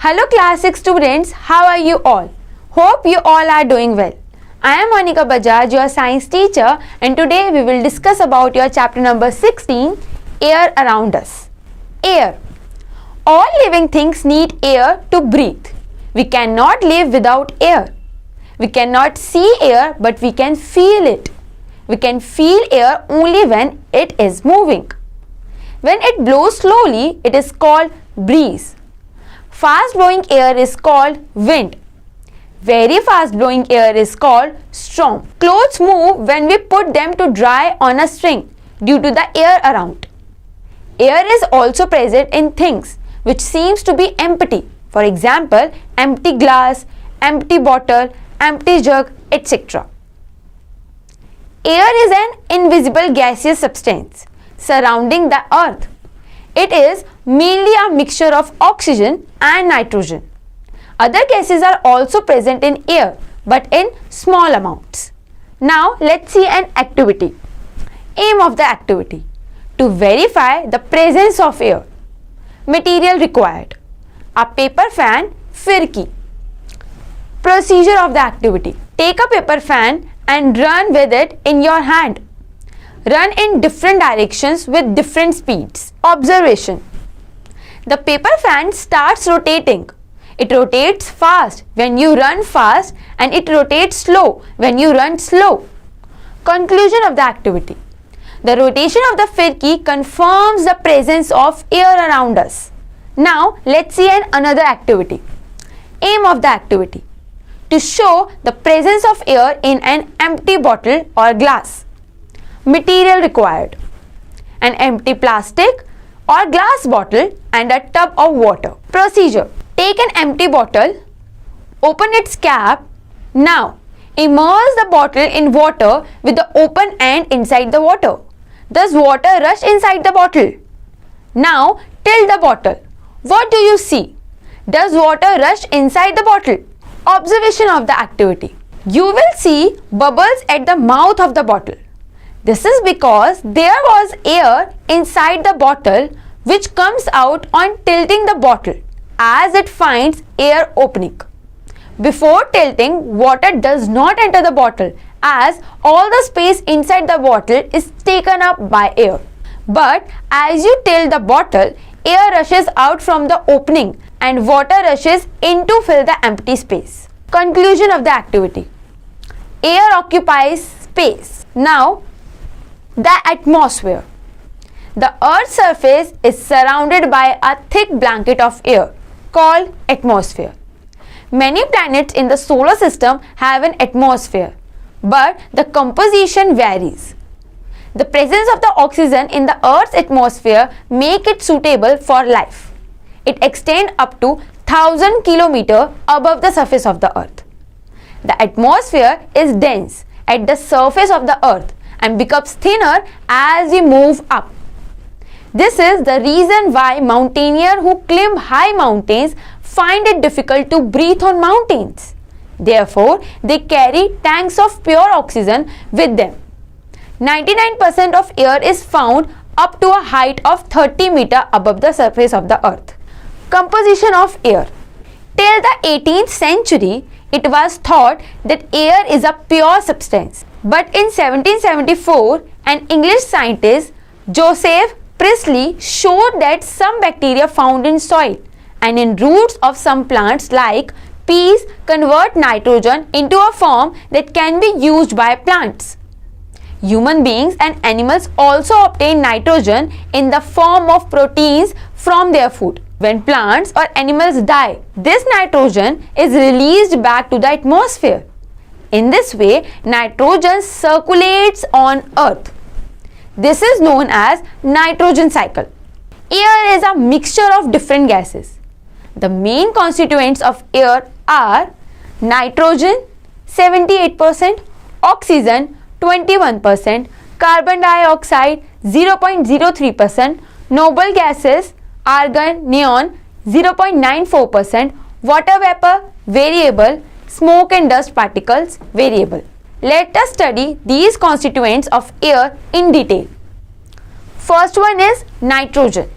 Hello class 6 students, how are you all? Hope you all are doing well. I am Monica Bajaj, your science teacher, and today we will discuss about your chapter number 16, Air Around Us. Air. All living things need air to breathe. We cannot live without air. We cannot see air, but we can feel it. We can feel air only when it is moving. When it blows slowly, it is called breeze. Fast blowing air is called wind. Very fast blowing air is called storm. Clothes move when we put them to dry on a string due to the air around. Air is also present in things which seems to be empty. For example, empty glass, empty bottle, empty jug, etc. Air is an invisible gaseous substance surrounding the earth. It is mainly a mixture of oxygen and nitrogen. Other gases are also present in air, but in small amounts. Now let's see an activity. Aim of the activity: to verify the presence of air. Material required: a paper fan, firki. Procedure of the activity: take a paper fan and run with it in your hand. Run in different directions with different speeds. Observation: the paper fan starts rotating. It rotates fast when you run fast and it rotates slow when you run slow. Conclusion of the activity: the rotation of the firki confirms the presence of air around us. Now let's see another activity. Aim of the activity: to show the presence of air in an empty bottle or glass. Material required: an empty plastic or glass bottle and a tub of water. Procedure: take an empty bottle, open its cap. Now immerse the bottle in water with the open end inside the water. Does water rush inside the bottle? Now tilt the bottle. What do you see? Does water rush inside the bottle? Observation of the activity: you will see bubbles at the mouth of the bottle. This is because there was air inside the bottle which comes out on tilting the bottle as it finds air opening. Before tilting, water does not enter the bottle as all the space inside the bottle is taken up by air. But as you tilt the bottle, air rushes out from the opening and water rushes in to fill the empty space. Conclusion of the activity: air occupies space. Now, the atmosphere. The Earth's surface is surrounded by a thick blanket of air called atmosphere. Many planets in the solar system have an atmosphere, but the composition varies. The presence of the oxygen in the Earth's atmosphere make it suitable for life. It extends up to 1000 km above the surface of the Earth. The atmosphere is dense at the surface of the Earth and becomes thinner as we move up. This is the reason why mountaineers who climb high mountains find it difficult to breathe on mountains. Therefore, they carry tanks of pure oxygen with them. 99% of air is found up to a height of 30 meters above the surface of the earth. Composition of air. Till the 18th century, it was thought that air is a pure substance. But in 1774, an English scientist, Joseph Priestley, showed that some bacteria found in soil and in roots of some plants like peas convert nitrogen into a form that can be used by plants. Human beings and animals also obtain nitrogen in the form of proteins from their food. When plants or animals die, this nitrogen is released back to the atmosphere. In this way, nitrogen circulates on Earth. This is known as nitrogen cycle. Air is a mixture of different gases. The main constituents of air are nitrogen 78%, oxygen 21%, carbon dioxide 0.03%, noble gases argon, neon 0.94%, water vapor variable, smoke and dust particles variable. Let us study these constituents of air in detail. First one is nitrogen.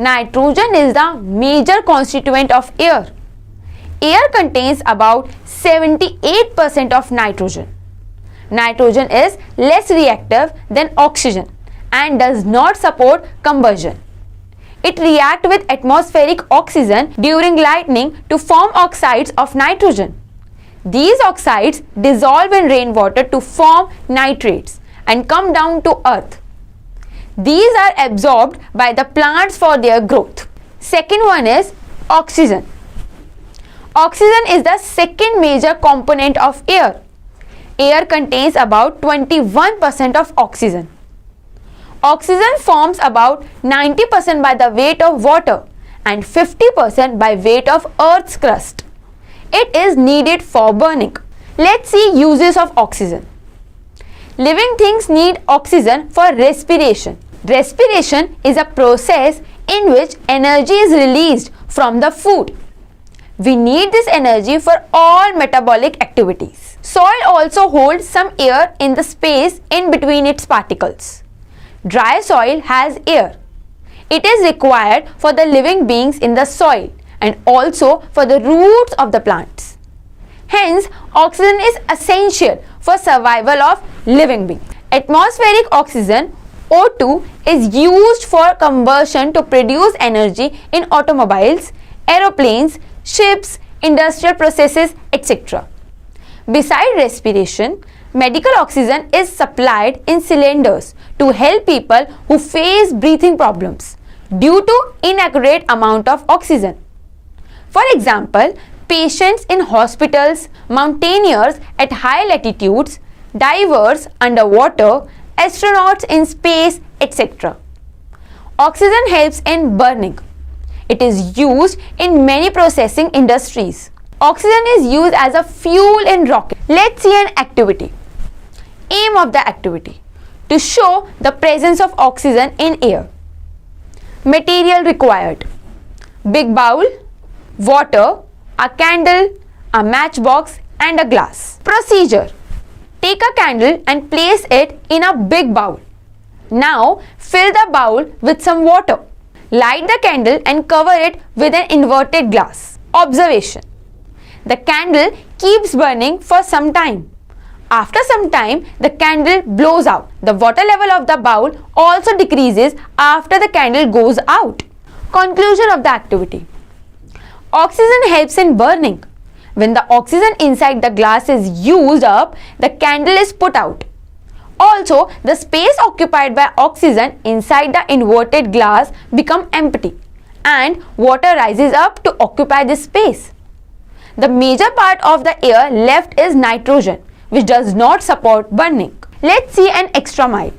Nitrogen is the major constituent of air. Air contains about 78% of nitrogen. Nitrogen is less reactive than oxygen and does not support combustion. It reacts with atmospheric oxygen during lightning to form oxides of nitrogen. These oxides dissolve in rainwater to form nitrates and come down to earth. These are absorbed by the plants for their growth. Second one is oxygen. Oxygen is the second major component of air. Air contains about 21% of oxygen. Oxygen forms about 90% by the weight of water and 50% by weight of Earth's crust. It is needed for burning. Let's see uses of oxygen. Living things need oxygen for respiration. Respiration is a process in which energy is released from the food. We need this energy for all metabolic activities. Soil also holds some air in the space in between its particles. Dry soil has air. It is required for the living beings in the soil and also for the roots of the plants. Hence, oxygen is essential for survival of living beings. Atmospheric oxygen O2 is used for combustion to produce energy in automobiles, aeroplanes, ships, industrial processes, etc. Besides respiration, medical oxygen is supplied in cylinders to help people who face breathing problems due to inadequate amount of oxygen. For example, patients in hospitals, mountaineers at high latitudes, divers underwater, astronauts in space, etc. Oxygen helps in burning. It is used in many processing industries. Oxygen is used as a fuel in rockets. Let's see an activity. Aim of the activity: to show the presence of oxygen in air. Material required: big bowl, water, a candle, a matchbox and a glass. Procedure: take a candle and place it in a big bowl. Now fill the bowl with some water. Light the candle and cover it with an inverted glass. Observation: the candle keeps burning for some time. After some time, the candle blows out. The water level of the bowl also decreases after the candle goes out. Conclusion of the activity: oxygen helps in burning. When the oxygen inside the glass is used up, the candle is put out. Also, the space occupied by oxygen inside the inverted glass becomes empty and water rises up to occupy this space. The major part of the air left is nitrogen, which does not support burning. Let's see an extra mile.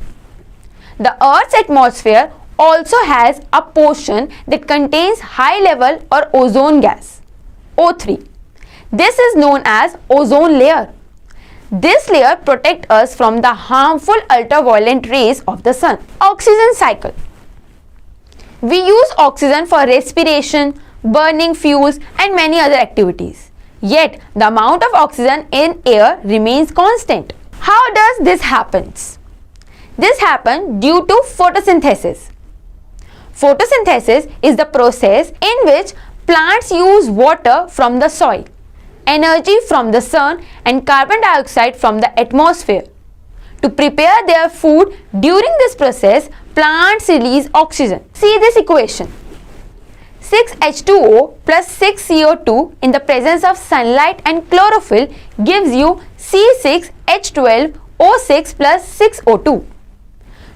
The Earth's atmosphere also has a portion that contains high level or ozone gas, O3. This is known as ozone layer. This layer protects us from the harmful ultraviolet rays of the sun. Oxygen cycle. We use oxygen for respiration, burning fuels and many other activities. Yet, the amount of oxygen in air remains constant. How does this happen? This happens due to photosynthesis. Photosynthesis is the process in which plants use water from the soil, energy from the sun and carbon dioxide from the atmosphere. To prepare their food, during this process, plants release oxygen. See this equation. 6H2O plus 6CO2 in the presence of sunlight and chlorophyll gives you C6H12O6 plus 6O2.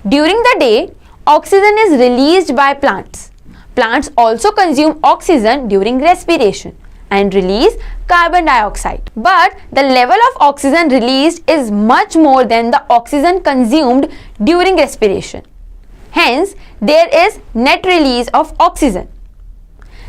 During the day, oxygen is released by plants. Plants also consume oxygen during respiration and release carbon dioxide. But the level of oxygen released is much more than the oxygen consumed during respiration. Hence, there is net release of oxygen.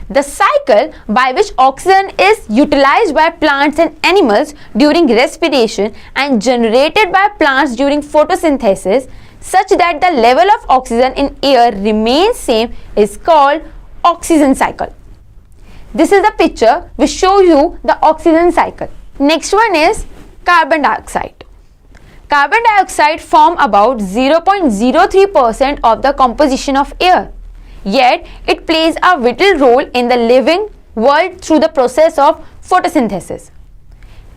The cycle by which oxygen is utilized by plants and animals during respiration and generated by plants during photosynthesis such that the level of oxygen in air remains same is called oxygen cycle. This is the picture which shows you the oxygen cycle. Next one is carbon dioxide. Carbon dioxide form about 0.03% of the composition of air. Yet, it plays a vital role in the living world through the process of photosynthesis.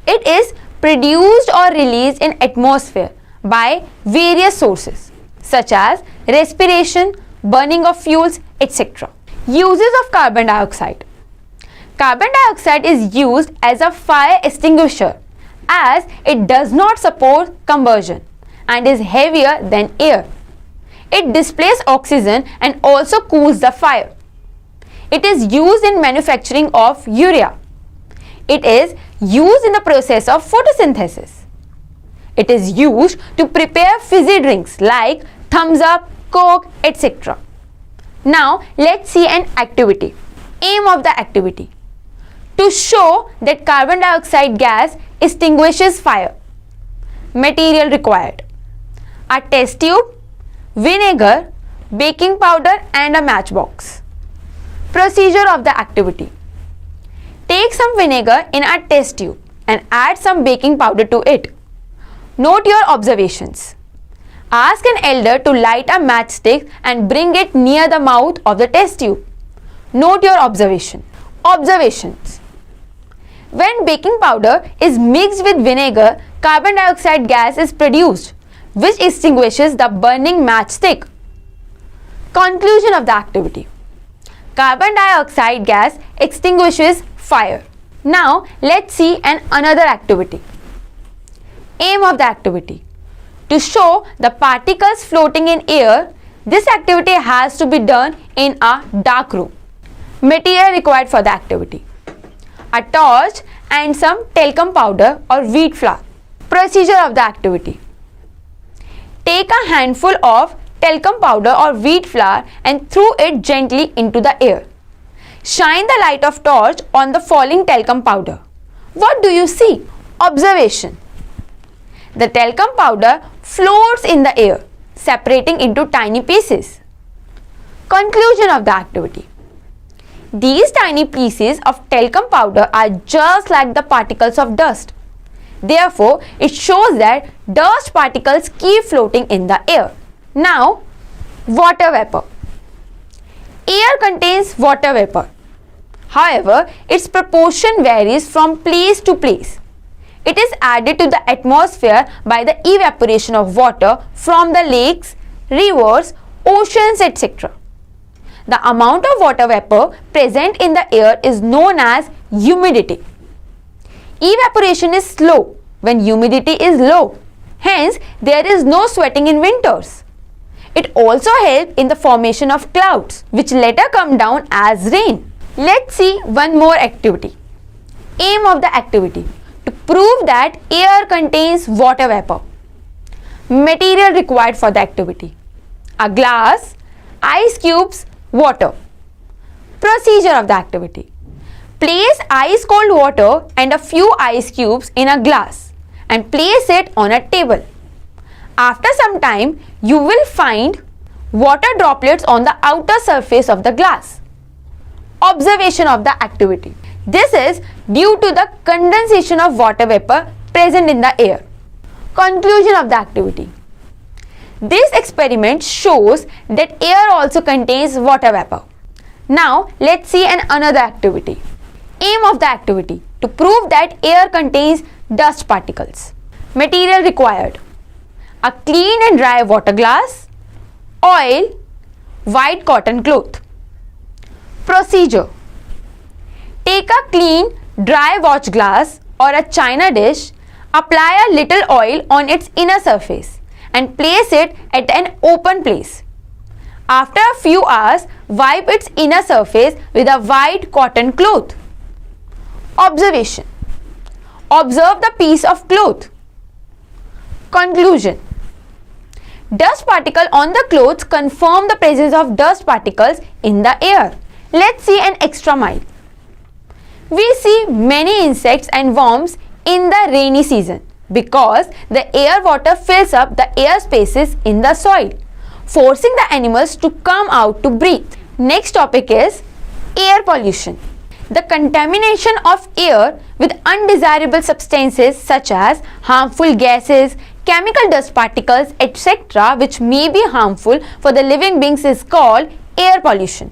It is produced or released in atmosphere by various sources such as respiration, burning of fuels, etc. Uses of carbon dioxide. Carbon dioxide is used as a fire extinguisher as it does not support combustion and is heavier than air. It displaces oxygen and also cools the fire. It is used in manufacturing of urea. It is used in the process of photosynthesis. It is used to prepare fizzy drinks like Thumbs Up, Coke, etc. Now let's see an activity. Aim of the activity: to show that carbon dioxide gas extinguishes fire. Material required: a test tube, vinegar, baking powder and a matchbox. Procedure of the activity: take some vinegar in a test tube and add some baking powder to it. Note your observations. Ask an elder to light a matchstick and bring it near the mouth of the test tube. Note your observation. Observations: when baking powder is mixed with vinegar, carbon dioxide gas is produced, which extinguishes the burning matchstick. Conclusion of the activity: carbon dioxide gas extinguishes fire. Now let's see another activity. Aim of the activity: to show the particles floating in air. This activity has to be done in a dark room. Material required for the activity: a torch and some talcum powder or wheat flour. Procedure of the activity: take a handful of talcum powder or wheat flour and throw it gently into the air. Shine the light of torch on the falling talcum powder. What do you see? Observation: the talcum powder floats in the air, separating into tiny pieces. Conclusion of the activity: these tiny pieces of talcum powder are just like the particles of dust. Therefore, it shows that dust particles keep floating in the air. Now, water vapor. Air contains water vapor. However, its proportion varies from place to place. It is added to the atmosphere by the evaporation of water from the lakes, rivers, oceans, etc. The amount of water vapor present in the air is known as humidity. Evaporation is slow when humidity is low. Hence, there is no sweating in winters. It also helps in the formation of clouds, which later come down as rain. Let's see one more activity. Aim of the activity: to prove that air contains water vapor. Material required for the activity: a glass, ice cubes, water. Procedure of the activity: place ice cold water and a few ice cubes in a glass and place it on a table. After some time, you will find water droplets on the outer surface of the glass. Observation of the activity: this is due to the condensation of water vapor present in the air. Conclusion of the activity: this experiment shows that air also contains water vapor. Now let's see another activity. Aim of the activity: to prove that air contains dust particles. Material required: a clean and dry water glass, oil, white cotton cloth. Procedure: take a clean, dry watch glass or a china dish, apply a little oil on its inner surface and place it at an open place. After a few hours, wipe its inner surface with a white cotton cloth. Observation: observe the piece of cloth. Conclusion: dust particles on the clothes confirm the presence of dust particles in the air. Let's see an extra mile. We see many insects and worms in the rainy season because the air water fills up the air spaces in the soil, forcing the animals to come out to breathe. Next topic is air pollution. The contamination of air with undesirable substances such as harmful gases, chemical dust particles, etc., which may be harmful for the living beings is called air pollution.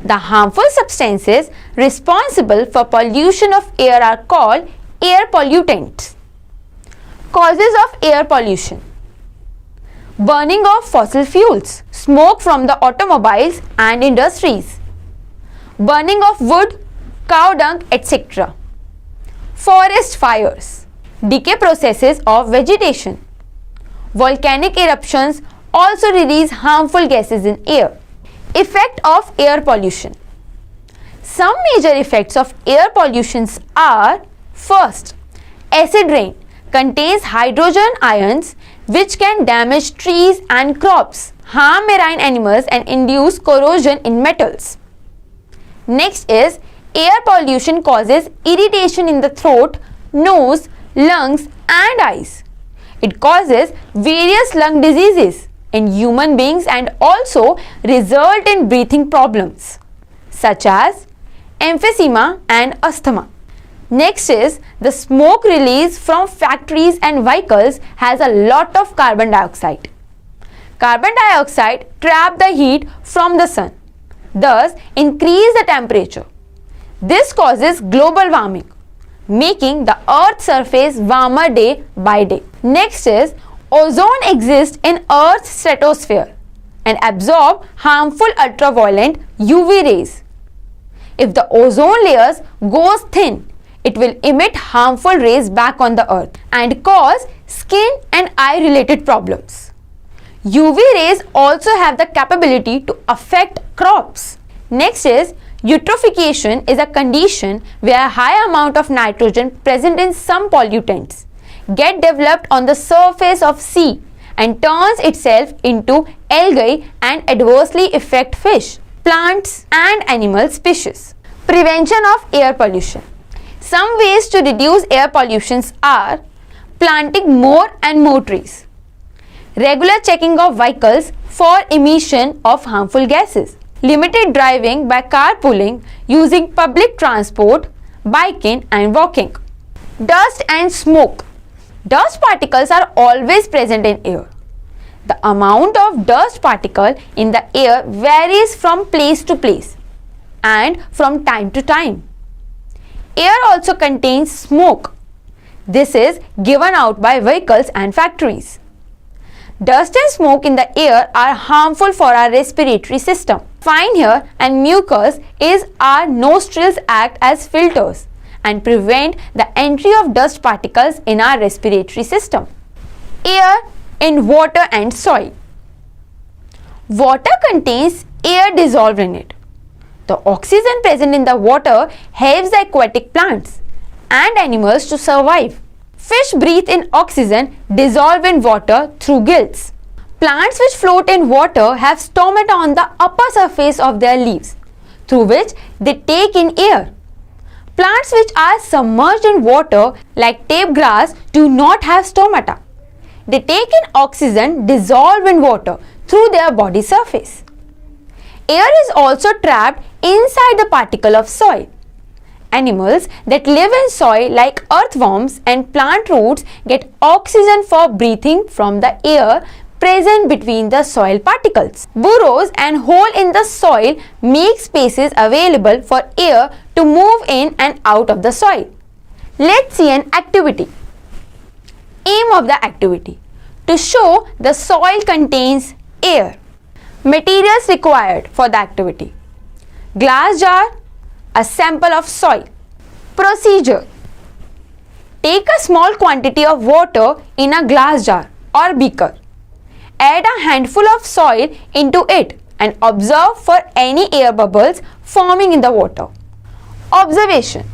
The harmful substances responsible for pollution of air are called air pollutants. Causes of air pollution: burning of fossil fuels, smoke from the automobiles and industries, burning of wood, cow dung, etc. Forest fires, decay processes of vegetation. Volcanic eruptions also release harmful gases in air. Effect of air pollution. Some major effects of air pollution are: first, acid rain contains hydrogen ions which can damage trees and crops, harm marine animals and induce corrosion in metals. Next is, air pollution causes irritation in the throat, nose, lungs and eyes. It causes various lung diseases in human beings and also result in breathing problems such as emphysema and asthma. Next is, the smoke release from factories and vehicles has a lot of carbon dioxide. Carbon dioxide traps the heat from the sun, thus increase the temperature. This causes global warming, making the earth's surface warmer day by day. Next is, ozone exists in Earth's stratosphere and absorb harmful ultraviolet UV rays. If the ozone layers goes thin, it will emit harmful rays back on the earth and cause skin and eye related problems. UV rays also have the capability to affect crops. Next is, eutrophication is a condition where a high amount of nitrogen present in some pollutants get developed on the surface of sea and turns itself into algae and adversely affect fish, plants and animal species. Prevention of air pollution. Some ways to reduce air pollution are: planting more and more trees, regular checking of vehicles for emission of harmful gases, limited driving by carpooling, using public transport, biking and walking. Dust and smoke. Dust particles are always present in air. The amount of dust particle in the air varies from place to place and from time to time. Air also contains smoke. This is given out by vehicles and factories. Dust and smoke in the air are harmful for our respiratory system. Fine hair and mucus is our nostrils act as filters and prevent the entry of dust particles in our respiratory system. Air in water and soil. Water contains air dissolved in it. The oxygen present in the water helps the aquatic plants and animals to survive. Fish breathe in oxygen dissolved in water through gills. Plants which float in water have stomata on the upper surface of their leaves, through which they take in air. Plants which are submerged in water like tape grass do not have stomata. They take in oxygen dissolved in water through their body surface. Air is also trapped inside the particle of soil. Animals that live in soil like earthworms and plant roots get oxygen for breathing from the air present between the soil particles. Burrows and holes in the soil make spaces available for air to move in and out of the soil. Let's see an activity. Aim of the activity: to show the soil contains air. Materials required for the activity: glass jar, a sample of soil. Procedure: take a small quantity of water in a glass jar or beaker. Add a handful of soil into it and observe for any air bubbles forming in the water. Observation: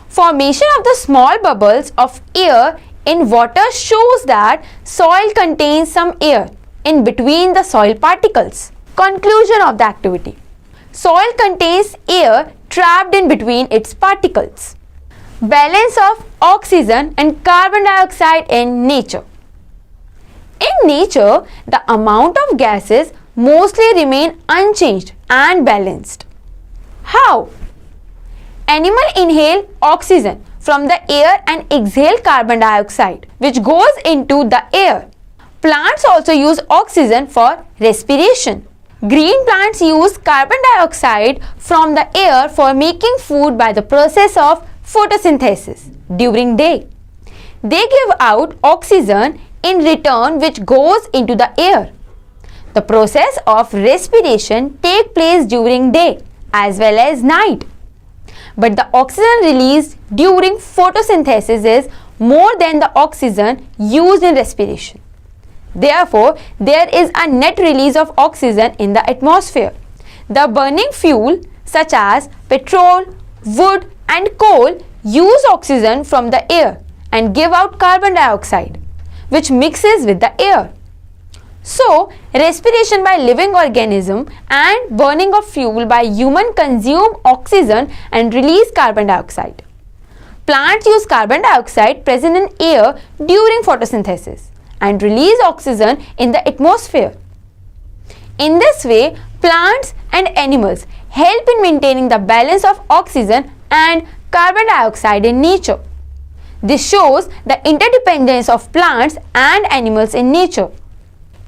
formation of the small bubbles of air in water shows that soil contains some air in between the soil particles. Conclusion of the activity: soil contains air trapped in between its particles. Balance of oxygen and carbon dioxide in nature. In nature, the amount of gases mostly remain unchanged and balanced. How? Animals inhale oxygen from the air and exhale carbon dioxide, which goes into the air. Plants also use oxygen for respiration. Green plants use carbon dioxide from the air for making food by the process of photosynthesis during day. They give out oxygen in return which goes into the air. The process of respiration takes place during day as well as night. But the oxygen released during photosynthesis is more than the oxygen used in respiration. Therefore, there is a net release of oxygen in the atmosphere. The burning fuel such as petrol, wood and coal use oxygen from the air and give out carbon dioxide, which mixes with the air. So, respiration by living organism and burning of fuel by human consume oxygen and release carbon dioxide. Plants use carbon dioxide present in air during photosynthesis and release oxygen in the atmosphere. In this way, plants and animals help in maintaining the balance of oxygen and carbon dioxide in nature. This shows the interdependence of plants and animals in nature.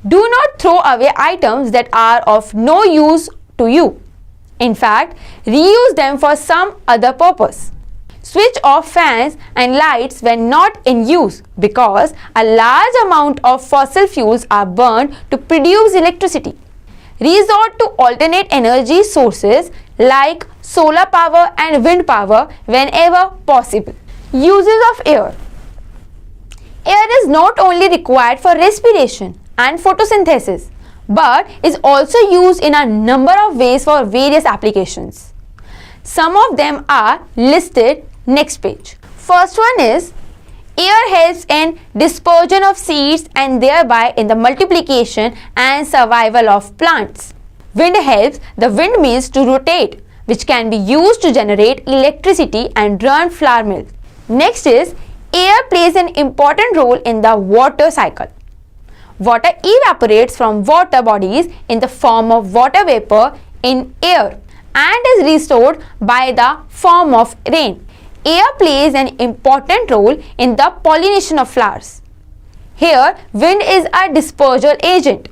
Do not throw away items that are of no use to you. In fact, reuse them for some other purpose. Switch off fans and lights when not in use because a large amount of fossil fuels are burned to produce electricity. Resort to alternate energy sources like solar power and wind power whenever possible. Uses of air. Air is not only required for respiration and photosynthesis but is also used in a number of ways for various applications. Some of them are listed next page. First one is air helps in dispersion of seeds and thereby in the multiplication and survival of plants. Wind helps the windmills to rotate, which can be used to generate electricity and run flour mills. Next is air plays an important role in the water cycle. Water evaporates from water bodies in the form of water vapor in air and is restored by the form of rain. Air plays an important role in the pollination of flowers. Here, wind is a dispersal agent.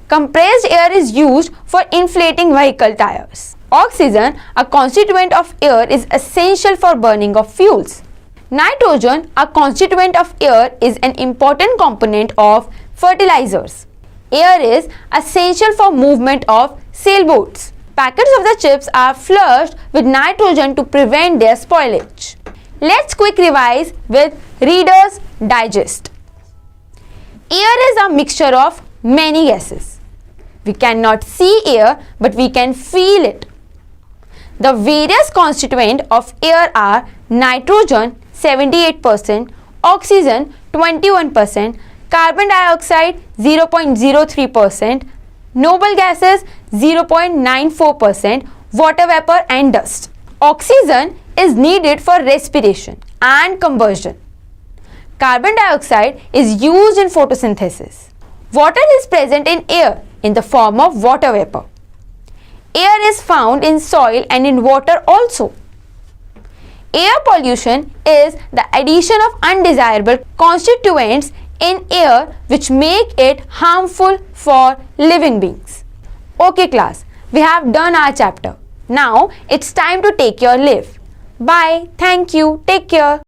Compressed air is used for inflating vehicle tires. Oxygen, a constituent of air, is essential for burning of fuels. Nitrogen, a constituent of air, is an important component of fertilizers. Air is essential for movement of sailboats. Packets of the chips are flushed with nitrogen to prevent their spoilage. Let's quick revise with Reader's Digest. Air is a mixture of many gases. We cannot see air but we can feel it. The various constituents of air are nitrogen 78%, oxygen 21%, carbon dioxide 0.03%, noble gases 0.94%, water vapor and dust. Oxygen is needed for respiration and combustion. Carbon dioxide is used in photosynthesis. Water is present in air in the form of water vapor. Air is found in soil and in water also. Air pollution is the addition of undesirable constituents in air which make it harmful for living beings. Okay class, we have done our chapter. Now it's time to take your leave. Bye. Thank you. Take care.